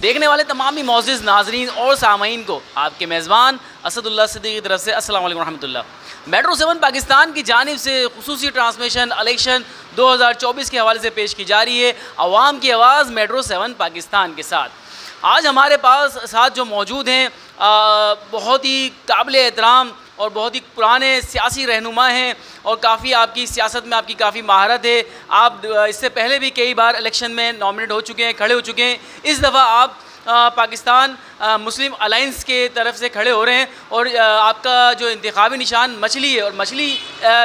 देखने वाले तमाम ही मौजूद नाजरीन और सामीन को आपके मेज़बान असदुल्ला सिद्दीकी की तरफ से अस्सलाम वालेकुम रहमतुल्लाह। मेट्रो 7 पाकिस्तान की जानिब से खुसूसी ट्रांसमिशन इलेक्शन 2024 के हवाले से पेश की जा रही है। अवाम की आवाज़ मेट्रो 7 पाकिस्तान के साथ आज हमारे पास साथ जो मौजूद हैं बहुत ही काबिल एहतराम और बहुत ही पुराने सियासी रहनुमा हैं और काफ़ी आपकी सियासत में आपकी काफ़ी महारत है। आप इससे पहले भी कई बार इलेक्शन में नॉमिनेट हो चुके हैं, खड़े हो चुके हैं। इस दफ़ा आप पाकिस्तान मुस्लिम अलाइंस के तरफ से खड़े हो रहे हैं और आपका जो इंतखाबी निशान मछली है और मछली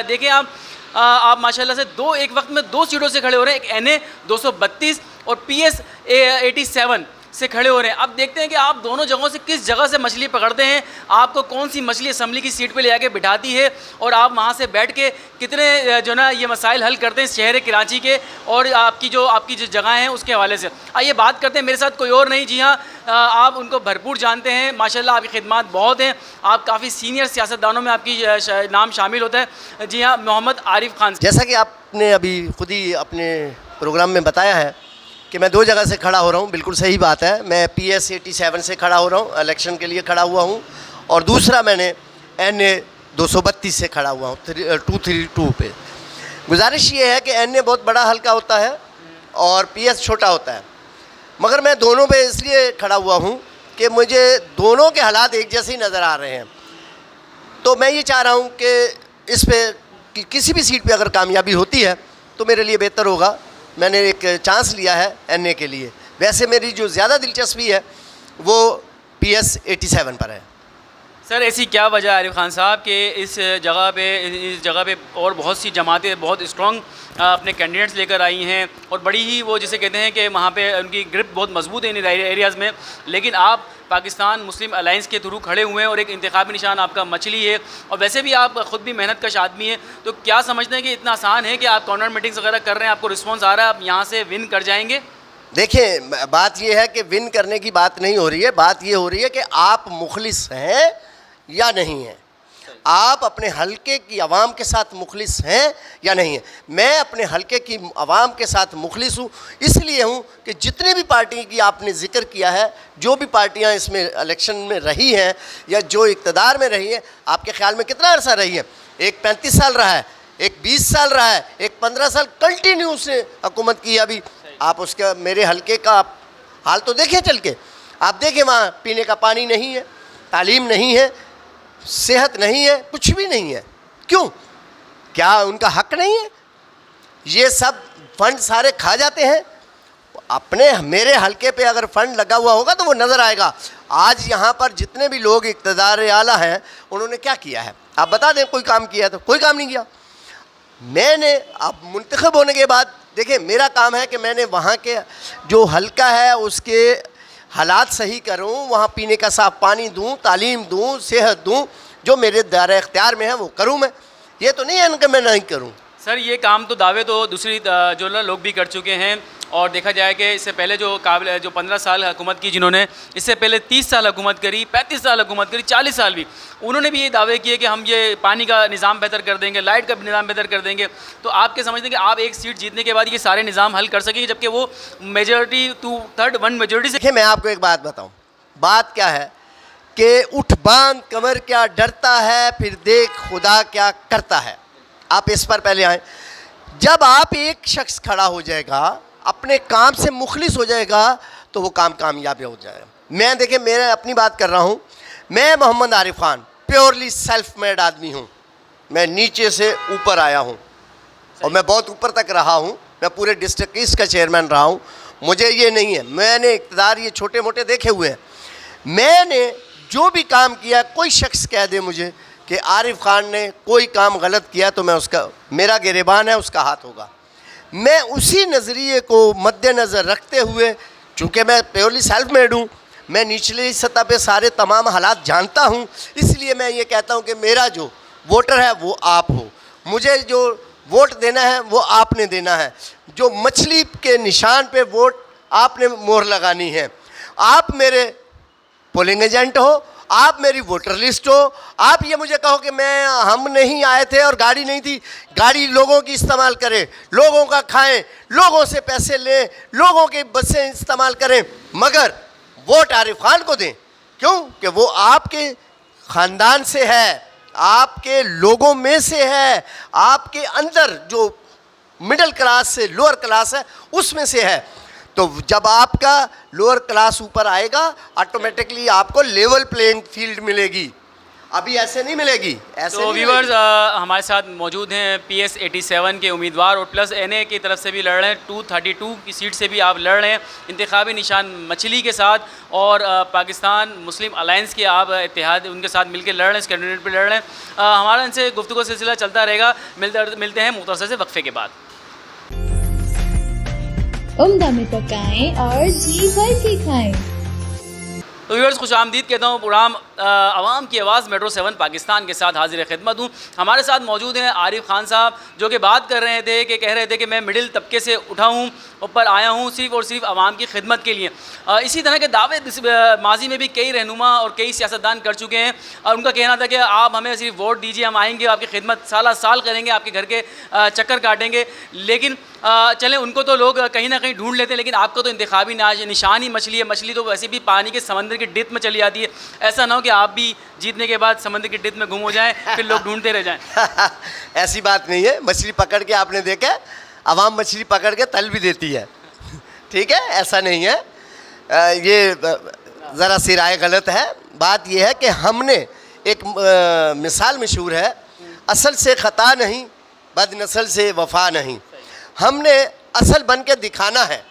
देखें आप माशाल्लाह से एक वक्त में 2 सीटों से खड़े हो रहे हैं, एक NA 232 और PS 87 से खड़े हो रहे हैं। अब देखते हैं कि आप दोनों जगहों से किस जगह से मछली पकड़ते हैं, आपको कौन सी मछली असम्बली की सीट पे ले आके बिठाती है और आप वहाँ से बैठ के कितने जो ना ये मसाइल हल करते हैं शहर कराची के और आपकी जो जगह हैं उसके हवाले से। आइए बात करते हैं, मेरे साथ कोई और नहीं, जी हाँ आप उनको भरपूर जानते हैं, माशाल्लाह आपकी खिदमत बहुत हैं, आप काफ़ी सीनियर सियासतदानों में आपकी नाम शामिल होता है। जी हाँ, मोहम्मद आरिफ खान। जैसा कि आपने अभी खुद ही अपने प्रोग्राम में बताया है कि मैं 2 जगह से खड़ा हो रहा हूँ, बिल्कुल सही बात है। मैं PS 87 से खड़ा हो रहा हूँ, इलेक्शन के लिए खड़ा हुआ हूँ, और दूसरा मैंने NA 232 से खड़ा हुआ हूँ 232 पे। गुजारिश ये है कि NA बहुत बड़ा हल्का होता है और PS छोटा होता है, मगर मैं दोनों पे इसलिए खड़ा हुआ हूँ कि मुझे दोनों के हालात एक जैसे ही नज़र आ रहे हैं। तो मैं ये चाह रहा हूँ कि इस पे किसी भी सीट पे अगर कामयाबी होती है तो मेरे लिए बेहतर होगा। मैंने एक चांस लिया है NA के लिए। वैसे मेरी जो ज़्यादा दिलचस्पी है वो PS 87 पर है। सर ऐसी क्या वजह है आरिफ खान साहब कि इस जगह पे और बहुत सी जमातें बहुत स्ट्रॉन्ग अपने कैंडिडेट्स लेकर आई हैं और बड़ी ही वो जिसे कहते हैं कि वहाँ पे उनकी ग्रिप बहुत मजबूत है इन एरियाज़ में, लेकिन आप पाकिस्तान मुस्लिम अलाइंस के थ्रू खड़े हुए हैं और एक इंतखाबी निशान आपका मछली है और वैसे भी आप ख़ुद भी मेहनत कश आदमी हैं, तो क्या समझते हैं कि इतना आसान है कि आप कॉर्नर मीटिंग्स वगैरह कर रहे हैं, आपको रिस्पॉन्स आ रहा है, आप यहाँ से विन कर जाएंगे? देखिए, बात यह है कि विन करने की बात नहीं हो रही है, बात ये हो रही है कि आप मुखलिस हैं या नहीं हैं, आप अपने हलके की आवाम के साथ मुखलिस हैं या नहीं हैं। मैं अपने हलके की आवाम के साथ मुखलिस हूँ, इसलिए हूँ कि जितने भी पार्टी की आपने ज़िक्र किया है, जो भी पार्टियाँ इसमें इलेक्शन में रही हैं या जो इक़्तिदार में रही हैं, आपके ख़्याल में कितना अरसा रही है? एक 35 साल रहा है, एक 20 साल रहा है, एक 15 साल कंटिन्यू उसने हुकूमत की। अभी आप उसका मेरे हलके का हाल तो देखें चल के, आप देखें वहाँ पीने का पानी नहीं है, तालीम नहीं है, सेहत नहीं है, कुछ भी नहीं है। क्यों? क्या उनका हक नहीं है? ये सब फंड सारे खा जाते हैं। अपने मेरे हलके पे अगर फंड लगा हुआ होगा तो वो नज़र आएगा। आज यहाँ पर जितने भी लोग इक़्तिदार आला हैं उन्होंने क्या किया है? आप बता दें, कोई काम किया है तो कोई काम नहीं किया। मैंने अब मुंतखब होने के बाद देखिए, मेरा काम है कि मैंने वहाँ के जो हलका है उसके हालात सही करूं, वहाँ पीने का साफ़ पानी दूं, तालीम दूं, सेहत दूं, जो मेरे दायरे इख्तियार में है वो करूं। मैं ये तो नहीं है कि मैं नहीं करूं। सर ये काम तो दावे तो दूसरी जो ना लोग भी कर चुके हैं और देखा जाए कि इससे पहले जो 15 साल हुकूमत की, जिन्होंने इससे पहले 30 साल हुकूमत करी, 35 साल हुकूमत करी, 40 साल भी, उन्होंने भी ये दावे किए कि हम ये पानी का निज़ाम बेहतर कर देंगे, लाइट का निज़ाम बेहतर कर देंगे। तो आपके समझते हैं कि आप एक सीट जीतने के बाद ये सारे निज़ाम हल कर सकेंगे, जबकि वो मेजॉरिटी 2/3 मेजॉरिटी से। देखिए, मैं आपको एक बात बताऊँ, बात क्या है कि उठ बांध कमर क्या डरता है, फिर देख खुदा क्या करता है। आप इस पर पहले आएँ। जब आप एक शख्स खड़ा हो जाएगा, अपने काम से मुखलिस हो जाएगा, तो वो काम कामयाब हो जाएगा। मैं देखिए, मैं अपनी बात कर रहा हूँ, मैं Mohammad Arif Khan purely self made आदमी हूँ। मैं नीचे से ऊपर आया हूँ और मैं बहुत ऊपर तक रहा हूँ। मैं पूरे डिस्ट्रिक्ट ईस्ट का चेयरमैन रहा हूँ। मुझे ये नहीं है, मैंने इक़्तिदार ये छोटे मोटे देखे हुए हैं। मैंने जो भी काम किया, कोई शख्स कह दे मुझे कि आरिफ खान ने कोई काम गलत किया तो मैं उसका, मेरा गिरेबान है, उसका हाथ होगा। मैं उसी नज़रिए को मद्देनज़र रखते हुए, चूँकि मैं प्योरली सेल्फ मेड हूँ, मैं निचली सतह पे सारे तमाम हालात जानता हूँ, इसलिए मैं ये कहता हूँ कि मेरा जो वोटर है वो आप हो। मुझे जो वोट देना है वो आपने देना है। जो मछली के निशान पे वोट आपने मोहर लगानी है। आप मेरे पोलिंग एजेंट हो, आप मेरी वोटर लिस्ट हो। आप ये मुझे कहो कि हम नहीं आए थे और गाड़ी नहीं थी। गाड़ी लोगों की इस्तेमाल करें, लोगों का खाएं, लोगों से पैसे लें, लोगों की बसें इस्तेमाल करें, मगर वोट आरिफ खान को दें। क्यों? कि वो आपके ख़ानदान से है, आपके लोगों में से है, आपके अंदर जो मिडिल क्लास से लोअर क्लास है उसमें से है। तो जब आपका लोअर क्लास ऊपर आएगा ऑटोमेटिकली आपको लेवल प्लेइंग फील्ड मिलेगी, अभी ऐसे नहीं मिलेगी। ऐसे तो नहीं व्यूअर्स मिलेगी। हमारे साथ मौजूद हैं PS 87 के उम्मीदवार और प्लस NA की तरफ से भी लड़ रहे हैं, 232 की सीट से भी आप लड़ रहे हैं इंतखाबी निशान मछली के साथ, और पाकिस्तान मुस्लिम अलायंस के आप इत्तेहाद उनके साथ मिलकर लड़ रहे हैं, इस कैंडिडेट पर लड़ रहे हैं। हमारा इनसे गुफ्तगू सिलसिला चलता रहेगा। मिलते हैं मुख्तसर से वक्फे के बाद। उम्दा में पकाएं और जी भर के खाएं। तो व्यूअर्स खुशामदीद कहता हूँ। प्रोग्राम आवाम की आवाज़ मेट्रो 7 पाकिस्तान के साथ हाजिर खिदमत हूँ। हमारे साथ मौजूद हैं आरिफ खान साहब, जो कि बात कर रहे थे कि कह रहे थे कि मैं मिडिल तबके से उठा हूँ, ऊपर आया हूँ सिर्फ़ और सिर्फ आवाम की खिदमत के लिए। इसी तरह के दावे माजी में भी कई रहनुमा और कई सियासतदान कर चुके हैं, और उनका कहना था कि आप हमें सिर्फ वोट दीजिए, हम आएंगे, आपकी खिदमत साल करेंगे, आपके घर के चक्कर काटेंगे। लेकिन चलें, उनको तो लोग कहीं ना कहीं ढूंढ लेते हैं, लेकिन आपको तो इंतखाबी निशान ही मछली है। मछली तो वैसे भी पानी के समंदर की डेप्थ में चली जाती है। ऐसा ना हो कि आप भी जीतने के बाद समंदर की डेप्थ में गुम हो जाएं, फिर लोग ढूंढते रह जाएं। ऐसी बात नहीं है। मछली पकड़ के आपने देखा, आवाम मछली पकड़ के तल भी देती है। ठीक है, ऐसा नहीं है। ये ज़रा सी राय गलत है। बात यह है कि हमने एक मिसाल मशहूर है, असल से ख़ता नहीं, बदनस्ल से वफा नहीं। हमने असल बन के दिखाना है।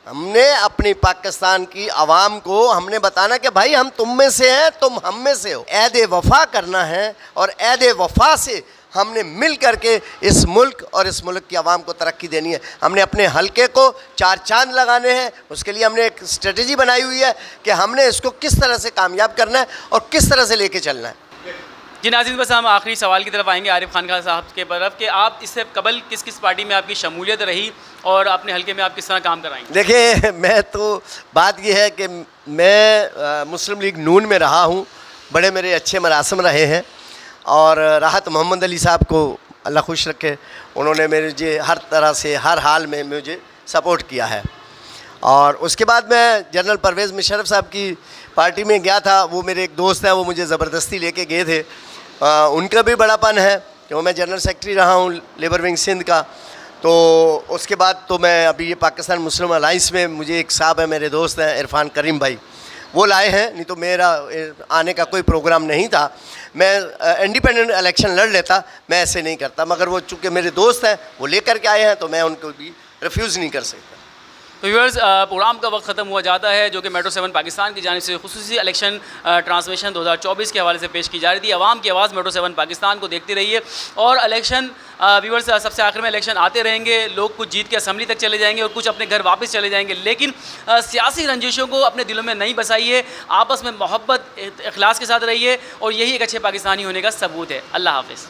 हमने अपनी पाकिस्तान की आवाम को हमने बताना कि भाई हम तुम में से हैं, तुम हम में से हो। ऐद वफ़ा करना है, और ऐद वफ़ा से हमने मिल करके इस मुल्क और इस मुल्क की आवाम को तरक्की देनी है। हमने अपने हलके को 4 चांद लगाने हैं। उसके लिए हमने एक स्ट्रेटजी बनाई हुई है कि हमने इसको किस तरह से कामयाब करना है और किस तरह से लेके चलना है। जी नाज़रीन, बस हम आखिरी सवाल की तरफ आएंगे आरिफ खान साहब के तरफ कि आप इससे कबल किस किस पार्टी में आपकी शमूलियत रही और अपने हलके में आप किस तरह काम कराएंगे? देखिए, मैं तो बात यह है कि मैं मुस्लिम लीग नून में रहा हूँ, बड़े मेरे अच्छे मरासम रहे हैं, और राहत मोहम्मद अली साहब को अल्लाह खुश रखे, उन्होंने मुझे हर तरह से हर हाल में मुझे सपोर्ट किया है। और उसके बाद मैं जनरल परवेज़ मुशर्रफ साहब की पार्टी में गया था। वो मेरे एक दोस्त हैं, वो मुझे ज़बरदस्ती लेके गए थे। उनका भी बड़ापन है कि मैं जनरल सेक्रेटरी रहा हूँ लेबर विंग सिंध का। तो उसके बाद तो मैं अभी ये पाकिस्तान मुस्लिम अलाइंस में, मुझे एक साहब है, मेरे दोस्त हैं इरफान करीम भाई, वो लाए हैं। नहीं तो मेरा आने का कोई प्रोग्राम नहीं था। मैं इंडिपेंडेंट इलेक्शन लड़ लेता, मैं ऐसे नहीं करता, मगर वो चूँकि मेरे दोस्त हैं, वो लेकर के आए हैं, तो मैं उनको भी रिफ्यूज़ नहीं कर सकता। तो व्यूअर्स, प्रोग्राम का वक्त ख़त्म हुआ जाता है, जो कि मेट्रो 7 पाकिस्तान की जानिब से खुसूसी इलेक्शन ट्रांसमिशन 2024 के हवाले से पेश की जा रही थी। आवाम की आवाज़ मेट्रो 7 पाकिस्तान को देखती रही है, और इलेक्शन व्यूअर्स सबसे आखिर में इलेक्शन आते रहेंगे। लोग कुछ जीत के असम्बली तक चले जाएंगे और कुछ अपने घर वापस चले जाएंगे, लेकिन सियासी रंजिशों को अपने दिलों में नहीं बसाइए। आपस में मोहब्बत इखलास के साथ रहिए, और यही एक अच्छे पाकिस्तानी होने का सबूत है। अल्लाह हाफ़िज़।